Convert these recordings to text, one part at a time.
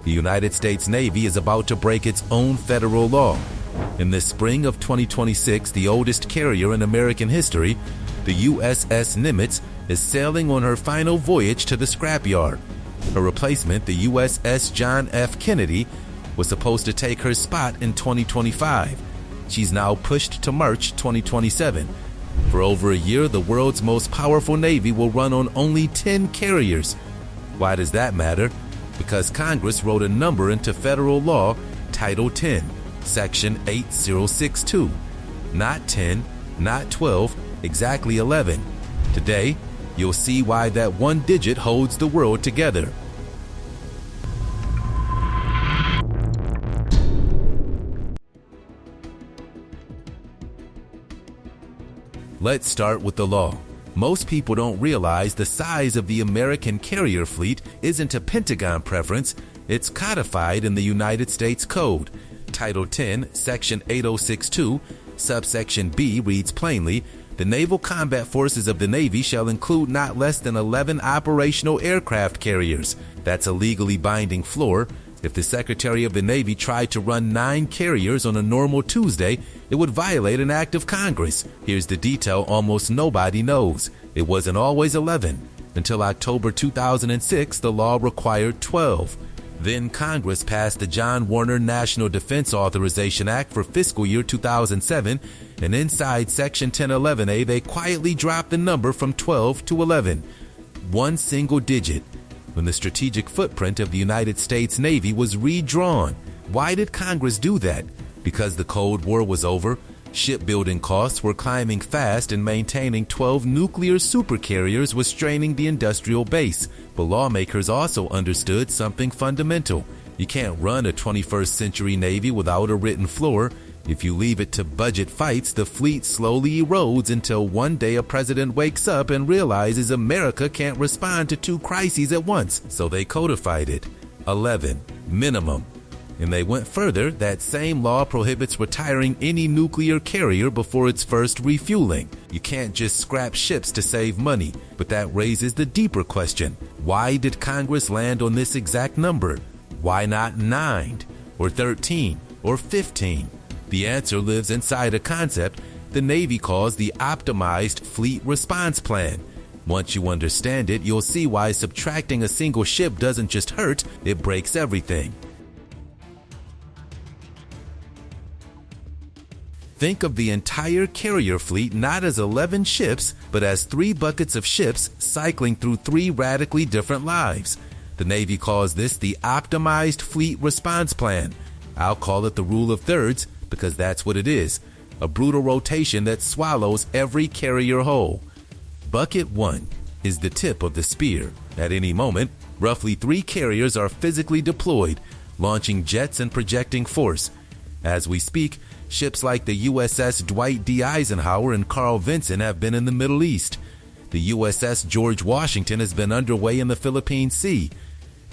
The United States Navy is about to break its own federal law. In the spring of 2026, the oldest carrier in American history, the USS Nimitz, is sailing on her final voyage to the scrapyard. Her replacement, the USS John F. Kennedy, was supposed to take her spot in 2025. She's now pushed to March 2027. For over a year, the world's most powerful Navy will run on only 10 carriers. Why does that matter? Because Congress wrote a number into federal law, Title 10, Section 8062. Not 10, not 12, exactly 11. Today, you'll see why that one digit holds the world together. Let's start with the law. Most people don't realize the size of the American carrier fleet isn't a Pentagon preference, it's codified in the United States Code. Title 10, Section 8062, subsection B reads plainly, "The naval combat forces of the Navy shall include not less than 11 operational aircraft carriers." That's a legally binding floor. If the Secretary of the Navy tried to run 9 carriers on a normal Tuesday, it would violate an act of Congress. Here's the detail almost nobody knows. It wasn't always 11. Until October 2006, the law required 12. Then Congress passed the John Warner National Defense Authorization Act for fiscal year 2007, and inside Section 1011A, they quietly dropped the number from 12 to 11. One single digit. When the strategic footprint of the United States Navy was redrawn. Why did Congress do that? Because the Cold War was over, shipbuilding costs were climbing fast, and maintaining 12 nuclear supercarriers was straining the industrial base. But lawmakers also understood something fundamental. You can't run a 21st century Navy without a written floor. If you leave it to budget fights, the fleet slowly erodes until one day a president wakes up and realizes America can't respond to 2 crises at once. So they codified it. 11, minimum. And they went further. That same law prohibits retiring any nuclear carrier before its first refueling. You can't just scrap ships to save money. But that raises the deeper question. Why did Congress land on this exact number? Why not 9 or 13 or 15? The answer lives inside a concept the Navy calls the Optimized Fleet Response Plan. Once you understand it, you'll see why subtracting a single ship doesn't just hurt, it breaks everything. Think of the entire carrier fleet not as 11 ships, but as 3 buckets of ships cycling through 3 radically different lives. The Navy calls this the Optimized Fleet Response Plan. I'll call it the rule of thirds, because that's what it is, a brutal rotation that swallows every carrier whole. Bucket 1 is the tip of the spear. At any moment, roughly 3 carriers are physically deployed, launching jets and projecting force. As we speak, ships like the USS Dwight D. Eisenhower and Carl Vinson have been in the Middle East. The USS George Washington has been underway in the Philippine Sea.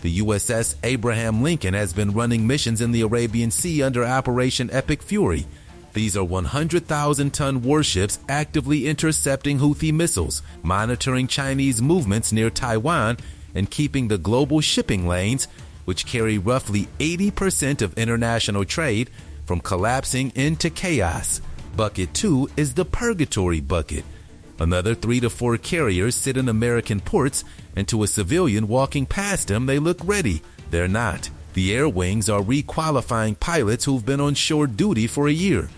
The USS Abraham Lincoln has been running missions in the Arabian Sea under Operation Epic Fury. These are 100,000-ton warships actively intercepting Houthi missiles, monitoring Chinese movements near Taiwan, and keeping the global shipping lanes, which carry roughly 80% of international trade, from collapsing into chaos. Bucket 2 is the purgatory bucket. Another 3 to 4 carriers sit in American ports, and to a civilian walking past them, they look ready. They're not. The air wings are requalifying pilots who've been on shore duty for a year.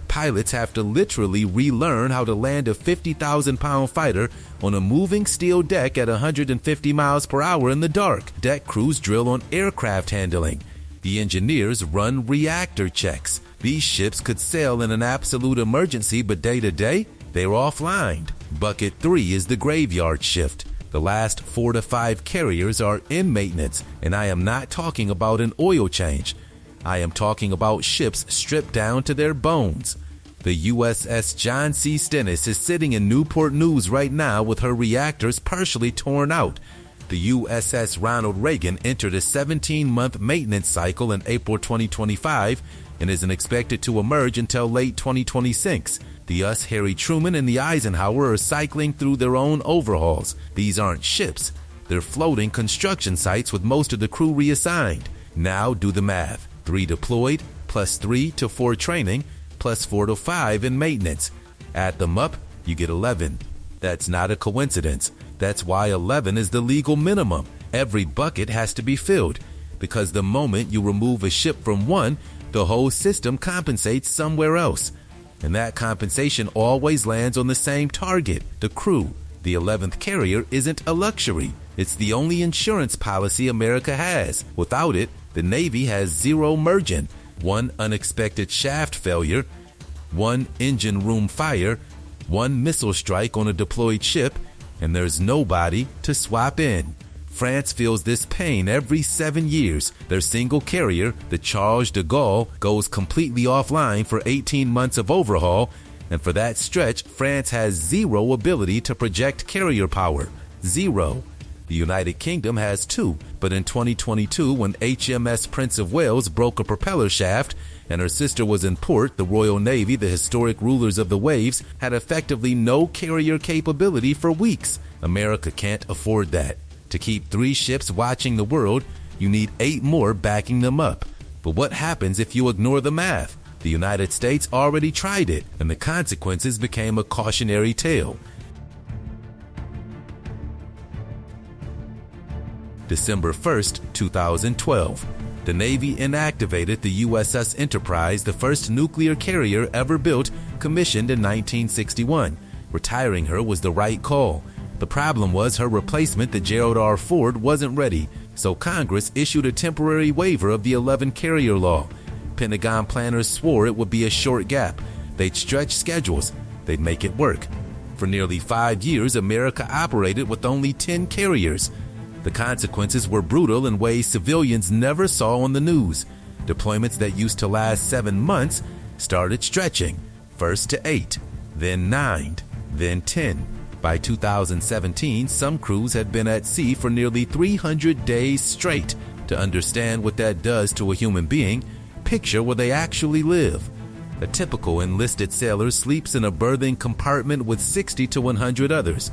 Pilots have to literally relearn how to land a 50,000-pound fighter on a moving steel deck at 150 miles per hour in the dark. Deck crews drill on aircraft handling. The engineers run reactor checks. These ships could sail in an absolute emergency, but day to day, they're offline. Bucket 3 is the graveyard shift. The last 4 to 5 carriers are in maintenance, and I am not talking about an oil change. I am talking about ships stripped down to their bones. The USS John C. Stennis is sitting in Newport News right now with her reactors partially torn out. The USS Ronald Reagan entered a 17-month maintenance cycle in April 2025 and isn't expected to emerge until late 2026. The US Harry Truman and the Eisenhower are cycling through their own overhauls. These aren't ships. They're floating construction sites with most of the crew reassigned. Now do the math. 3 deployed, plus 3 to 4 training, plus 4 to 5 in maintenance. Add them up, you get 11. That's not a coincidence. That's why 11 is the legal minimum. Every bucket has to be filled, because the moment you remove a ship from one, the whole system compensates somewhere else. And that compensation always lands on the same target, the crew. The 11th carrier isn't a luxury. It's the only insurance policy America has. Without it, the Navy has 0 merging, 1 unexpected shaft failure, 1 engine room fire, 1 missile strike on a deployed ship, and there's nobody to swap in. France feels this pain every 7 years. Their single carrier, the Charles de Gaulle, goes completely offline for 18 months of overhaul, and for that stretch, France has 0 ability to project carrier power. 0. The United Kingdom has 2, but in 2022, when HMS Prince of Wales broke a propeller shaft and her sister was in port, the Royal Navy, the historic rulers of the waves, had effectively no carrier capability for weeks. America can't afford that. To keep 3 ships watching the world, you need 8 more backing them up. But what happens if you ignore the math? The United States already tried it, and the consequences became a cautionary tale. December 1st, 2012. The Navy inactivated the USS Enterprise, the first nuclear carrier ever built, commissioned in 1961. Retiring her was the right call. The problem was her replacement, the Gerald R. Ford, wasn't ready, so Congress issued a temporary waiver of the 11 carrier law. Pentagon planners swore it would be a short gap. They'd stretch schedules. They'd make it work. For nearly 5 years, America operated with only 10 carriers. The consequences were brutal in ways civilians never saw on the news. Deployments that used to last 7 months started stretching, first to 8, then 9, then 10. By 2017, some crews had been at sea for nearly 300 days straight. To understand what that does to a human being, picture where they actually live. A typical enlisted sailor sleeps in a berthing compartment with 60 to 100 others.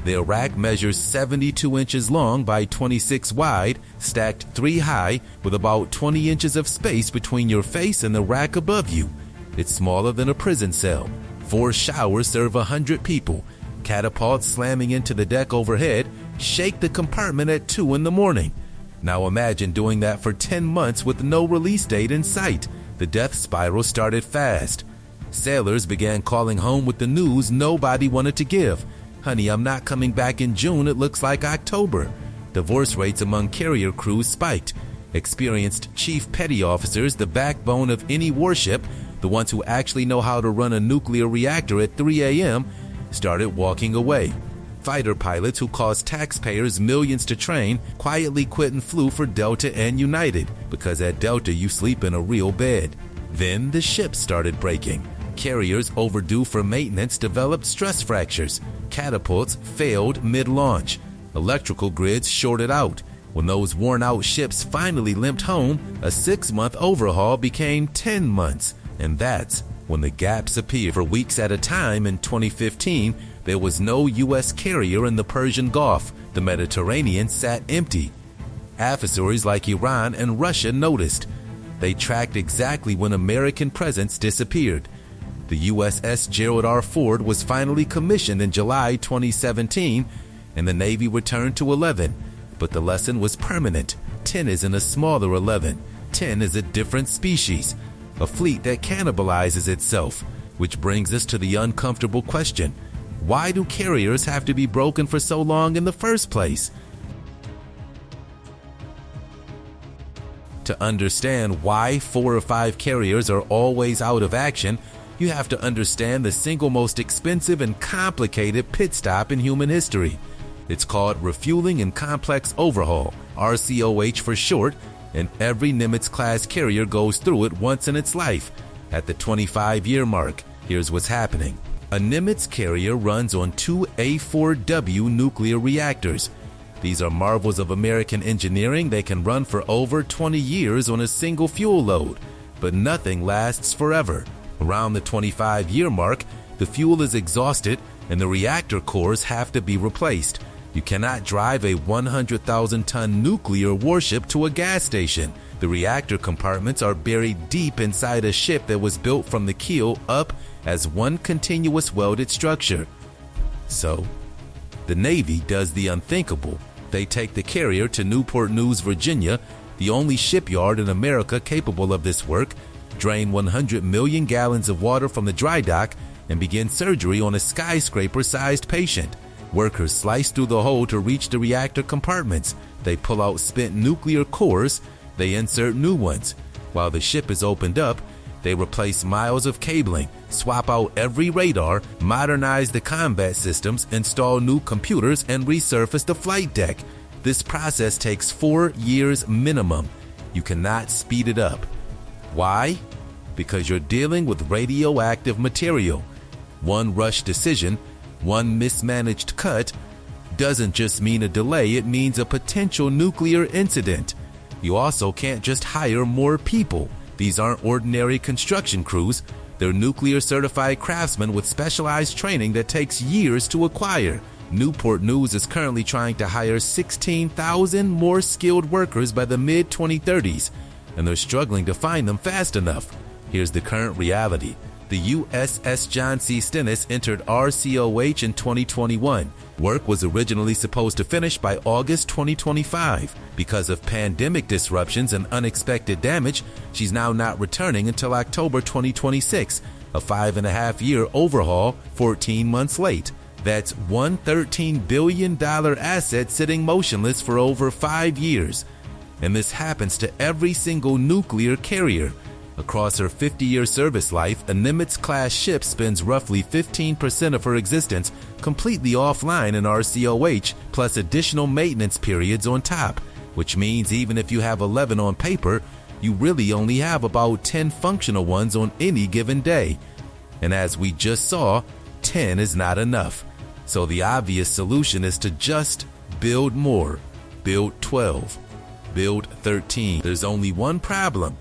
The rack measures 72 inches long by 26 wide, stacked 3 high, with about 20 inches of space between your face and the rack above you. It's smaller than a prison cell. 4 showers serve 100 people. Catapults slamming into the deck overhead shake the compartment at 2 in the morning. Now imagine doing that for 10 months with no release date in sight. The death spiral started fast. Sailors began calling home with the news nobody wanted to give. Honey, I'm not coming back in June, it looks like October. Divorce rates among carrier crews spiked. Experienced chief petty officers, the backbone of any warship, the ones who actually know how to run a nuclear reactor at 3 a.m., started walking away. Fighter pilots who cost taxpayers millions to train quietly quit and flew for Delta and United, because at Delta you sleep in a real bed. Then the ships started breaking. Carriers overdue for maintenance developed stress fractures. Catapults failed mid-launch. Electrical grids shorted out. When those worn-out ships finally limped home, a 6-month overhaul became 10 months. And that's when the gaps appeared. For weeks at a time in 2015, there was no U.S. carrier in the Persian Gulf. The Mediterranean sat empty. Adversaries like Iran and Russia noticed. They tracked exactly when American presence disappeared. The USS Gerald R. Ford was finally commissioned in July 2017, and the Navy returned to 11. But the lesson was permanent. 10 isn't a smaller 11. 10 is a different species. A fleet that cannibalizes itself. Which brings us to the uncomfortable question. Why do carriers have to be broken for so long in the first place? To understand why 4 or 5 carriers are always out of action, you have to understand the single most expensive and complicated pit stop in human history. It's called Refueling and Complex Overhaul, RCOH for short, and every Nimitz-class carrier goes through it once in its life. At the 25-year mark, here's what's happening. A Nimitz carrier runs on 2 A4W nuclear reactors. These are marvels of American engineering. They can run for over 20 years on a single fuel load, but nothing lasts forever. Around the 25-year mark, the fuel is exhausted and the reactor cores have to be replaced. You cannot drive a 100,000-ton nuclear warship to a gas station. The reactor compartments are buried deep inside a ship that was built from the keel up as one continuous welded structure. So, the Navy does the unthinkable. They take the carrier to Newport News, Virginia, the only shipyard in America capable of this work, drain 100 million gallons of water from the dry dock, and begin surgery on a skyscraper-sized patient. Workers slice through the hole to reach the reactor compartments. They pull out spent nuclear cores. They insert new ones. While the ship is opened up, they replace miles of cabling, swap out every radar, modernize the combat systems, install new computers, and resurface the flight deck. This process takes 4 years minimum. You cannot speed it up. Why? Because you're dealing with radioactive material. One rush decision, one mismanaged cut, doesn't just mean a delay, it means a potential nuclear incident. You also can't just hire more people. These aren't ordinary construction crews. They're nuclear certified craftsmen with specialized training that takes years to acquire. Newport News is currently trying to hire 16,000 more skilled workers by the mid-2030s, and they're struggling to find them fast enough. Here's the current reality. The USS John C. Stennis entered RCOH in 2021. Work was originally supposed to finish by August 2025. Because of pandemic disruptions and unexpected damage, she's now not returning until October 2026, a 5.5-year overhaul, 14 months late. That's one $13 billion asset sitting motionless for over 5 years. And this happens to every single nuclear carrier. Across her 50-year service life, a Nimitz-class ship spends roughly 15% of her existence completely offline in RCOH, plus additional maintenance periods on top, which means even if you have 11 on paper, you really only have about 10 functional ones on any given day. And as we just saw, 10 is not enough. So the obvious solution is to just build more. Build 12. Build 13. There's only one problem.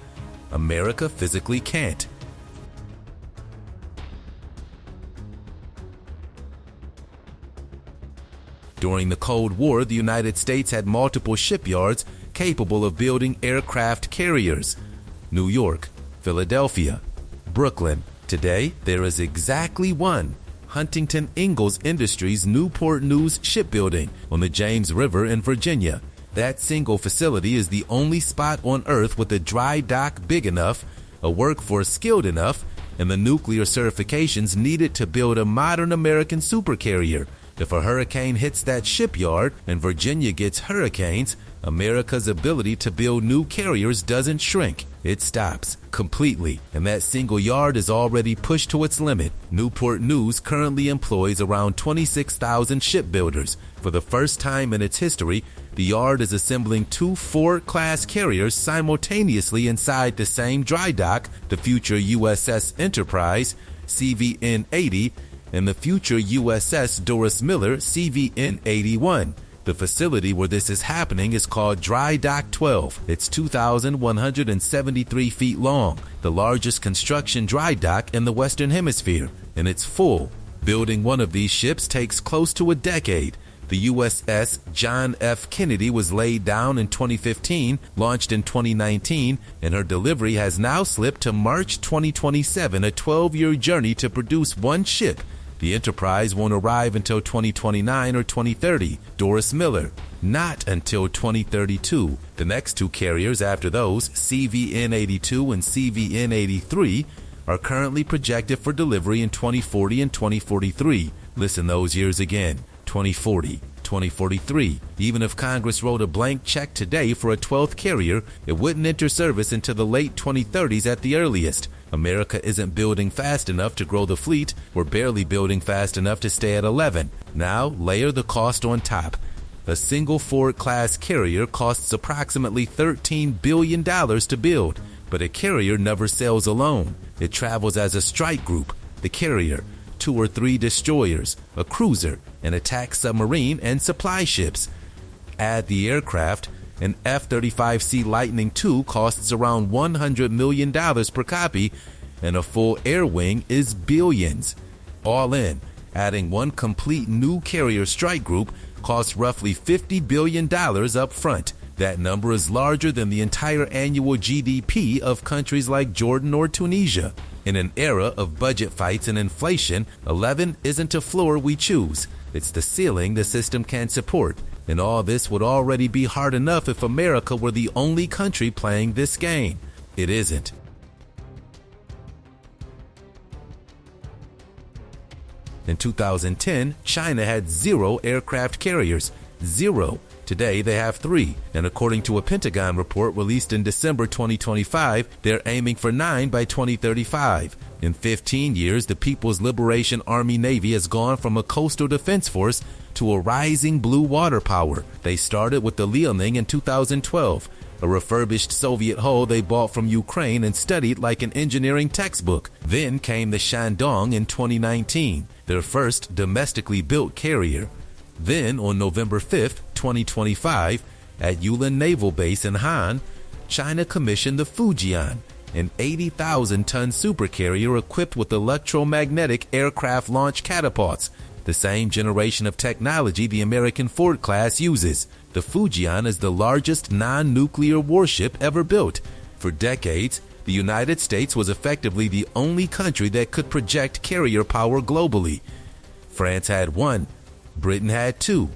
America physically can't. During the Cold War, the United States had multiple shipyards capable of building aircraft carriers. New York, Philadelphia, Brooklyn. Today, there is exactly one. Huntington Ingalls Industries Newport News Shipbuilding on the James River in Virginia. That single facility is the only spot on Earth with a dry dock big enough, a workforce skilled enough, and the nuclear certifications needed to build a modern American supercarrier. If a hurricane hits that shipyard and Virginia gets hurricanes, America's ability to build new carriers doesn't shrink. It stops completely, and that single yard is already pushed to its limit. Newport News currently employs around 26,000 shipbuilders. For the first time in its history, the yard is assembling 2 Ford-class carriers simultaneously inside the same dry dock, the future USS Enterprise, CVN-80, and the future USS Doris Miller, CVN-81. The facility where this is happening is called Dry Dock 12. It's 2,173 feet long, the largest construction dry dock in the Western Hemisphere, and it's full. Building one of these ships takes close to a decade. The USS John F. Kennedy was laid down in 2015, launched in 2019, and her delivery has now slipped to March 2027, a 12-year journey to produce one ship. The Enterprise won't arrive until 2029 or 2030. Doris Miller, not until 2032. The next 2 carriers after those, CVN-82 and CVN-83, are currently projected for delivery in 2040 and 2043. Listen those years again, 2040, 2043. Even if Congress wrote a blank check today for a 12th carrier, it wouldn't enter service until the late 2030s at the earliest. America isn't building fast enough to grow the fleet. We're barely building fast enough to stay at 11. Now, layer the cost on top. A single Ford-class carrier costs approximately $13 billion to build, but a carrier never sails alone. It travels as a strike group, the carrier, 2 or 3 destroyers, a cruiser, an attack submarine, and supply ships. Add the aircraft, an F-35C Lightning II costs around $100 million per copy, and a full air wing is billions. All in, adding one complete new carrier strike group costs roughly $50 billion up front. That number is larger than the entire annual GDP of countries like Jordan or Tunisia. In an era of budget fights and inflation, 11 isn't a floor we choose. It's the ceiling the system can support. And all this would already be hard enough if America were the only country playing this game. It isn't. In 2010, China had 0 aircraft carriers. 0. Today, they have 3. And according to a Pentagon report released in December 2025, they're aiming for 9 by 2035. In 15 years, the People's Liberation Army Navy has gone from a coastal defense force to a rising blue water power. They started with the Liaoning in 2012, a refurbished Soviet hull they bought from Ukraine and studied like an engineering textbook. Then came the Shandong in 2019, their first domestically built carrier. Then, on November 5th, 2025, at Yulin Naval Base in Han, China commissioned the Fujian, an 80,000-ton supercarrier equipped with electromagnetic aircraft launch catapults, the same generation of technology the American Ford class uses. The Fujian is the largest non-nuclear warship ever built. For decades, the United States was effectively the only country that could project carrier power globally. France had 1. Britain had 2.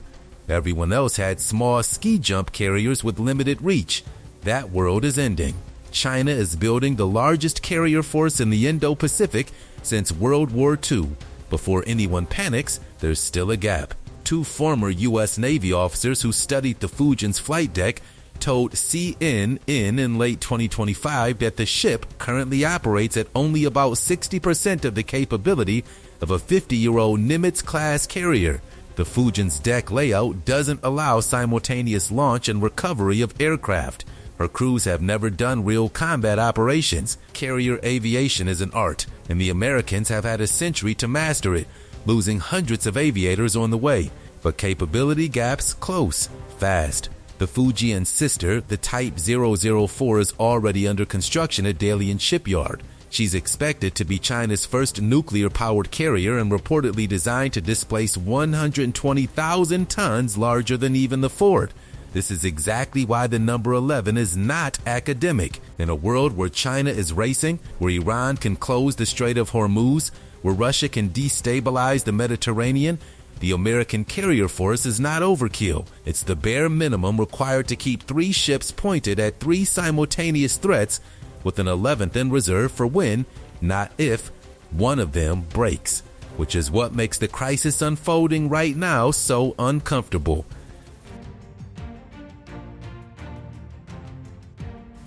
Everyone else had small ski jump carriers with limited reach. That world is ending. China is building the largest carrier force in the Indo-Pacific since World War II. Before anyone panics, there's still a gap. 2 former U.S. Navy officers who studied the Fujian's flight deck told CNN in late 2025 that the ship currently operates at only about 60% of the capability of a 50-year-old Nimitz-class carrier. The Fujian's deck layout doesn't allow simultaneous launch and recovery of aircraft. Her crews have never done real combat operations. Carrier aviation is an art, and the Americans have had a century to master it, losing hundreds of aviators on the way. But capability gaps close, fast. The Fujian's sister, the Type 004, is already under construction at Dalian Shipyard. She's expected to be China's first nuclear-powered carrier and reportedly designed to displace 120,000 tons larger than even the Ford. This is exactly why the number 11 is not academic. In a world where China is racing, where Iran can close the Strait of Hormuz, where Russia can destabilize the Mediterranean, the American carrier force is not overkill. It's the bare minimum required to keep 3 ships pointed at 3 simultaneous threats, with an 11th in reserve for when, not if, one of them breaks, which is what makes the crisis unfolding right now so uncomfortable.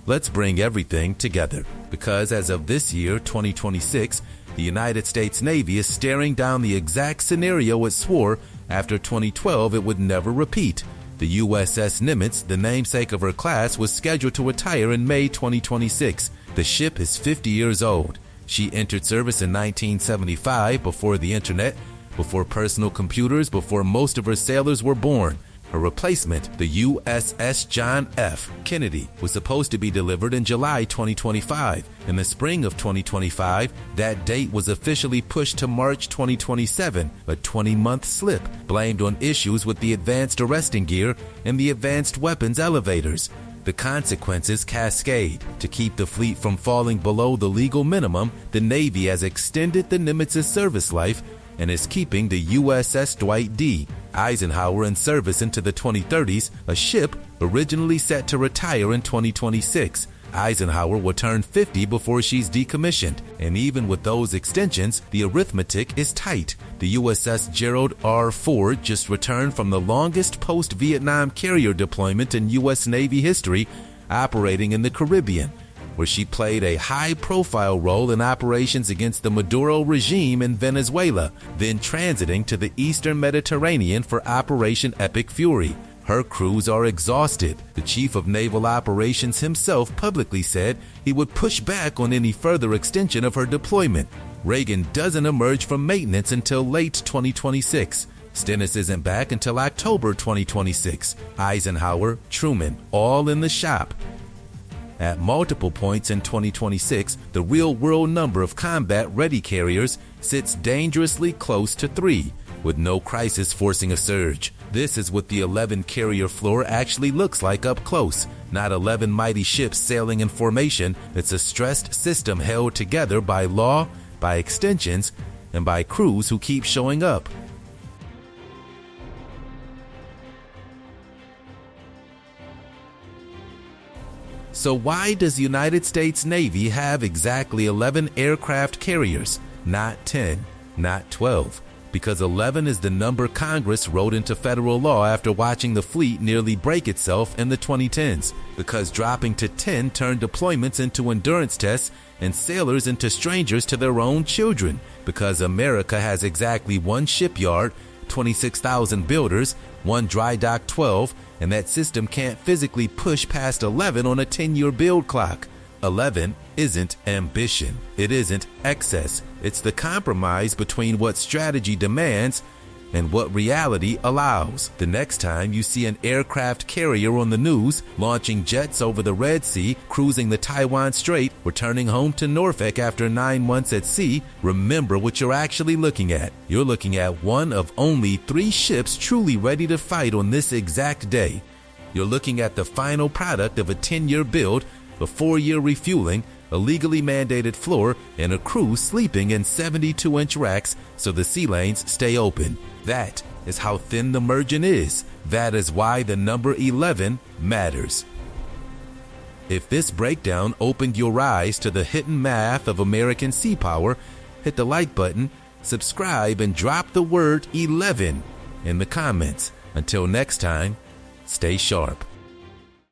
Let's bring everything together, because as of this year, 2026, the United States Navy is staring down the exact scenario it swore after 2012 it would never repeat. The USS Nimitz, the namesake of her class, was scheduled to retire in May 2026. The ship is 50 years old. She entered service in 1975, before the internet, before personal computers, before most of her sailors were born. Her replacement, the USS John F. Kennedy, was supposed to be delivered in July 2025. In the spring of 2025, that date was officially pushed to March 2027, a 20-month slip, blamed on issues with the advanced arresting gear and the advanced weapons elevators. The consequences cascade. To keep the fleet from falling below the legal minimum, the Navy has extended the Nimitz's service life and is keeping the USS Dwight D. Eisenhower in service into the 2030s, a ship originally set to retire in 2026. Eisenhower will turn 50 before she's decommissioned, and even with those extensions, the arithmetic is tight. The USS Gerald R. Ford just returned from the longest post-Vietnam carrier deployment in U.S. Navy history, operating in the Caribbean, where she played a high-profile role in operations against the Maduro regime in Venezuela, then transiting to the Eastern Mediterranean for Operation Epic Fury. Her crews are exhausted. The Chief of Naval Operations himself publicly said he would push back on any further extension of her deployment. Reagan doesn't emerge from maintenance until late 2026. Stennis isn't back until October 2026. Eisenhower, Truman, all in the shop. At multiple points in 2026, the real-world number of combat-ready carriers sits dangerously close to 3, with no crisis forcing a surge. This is what the 11 carrier floor actually looks like up close. Not 11 mighty ships sailing in formation. It's a stressed system held together by law, by extensions, and by crews who keep showing up. So why does the United States Navy have exactly 11 aircraft carriers? Not 10, not 12. Because 11 is the number Congress wrote into federal law after watching the fleet nearly break itself in the 2010s. Because dropping to 10 turned deployments into endurance tests and sailors into strangers to their own children. Because America has exactly one shipyard, 26,000 builders, one dry dock 12, and that system can't physically push past 11 on a 10-year build clock. 11 isn't ambition. It isn't excess. It's the compromise between what strategy demands and what reality allows. The next time you see an aircraft carrier on the news, launching jets over the Red Sea, cruising the Taiwan Strait, returning home to Norfolk after 9 months at sea, remember what you're actually looking at. You're looking at one of only 3 ships truly ready to fight on this exact day. You're looking at the final product of a 10-year build, a 4-year refueling, a legally mandated floor, and a crew sleeping in 72-inch racks so the sea lanes stay open. That is how thin the margin is. That is why the number 11 matters. If this breakdown opened your eyes to the hidden math of American sea power, hit the like button, subscribe, and drop the word 11 in the comments. Until next time, stay sharp.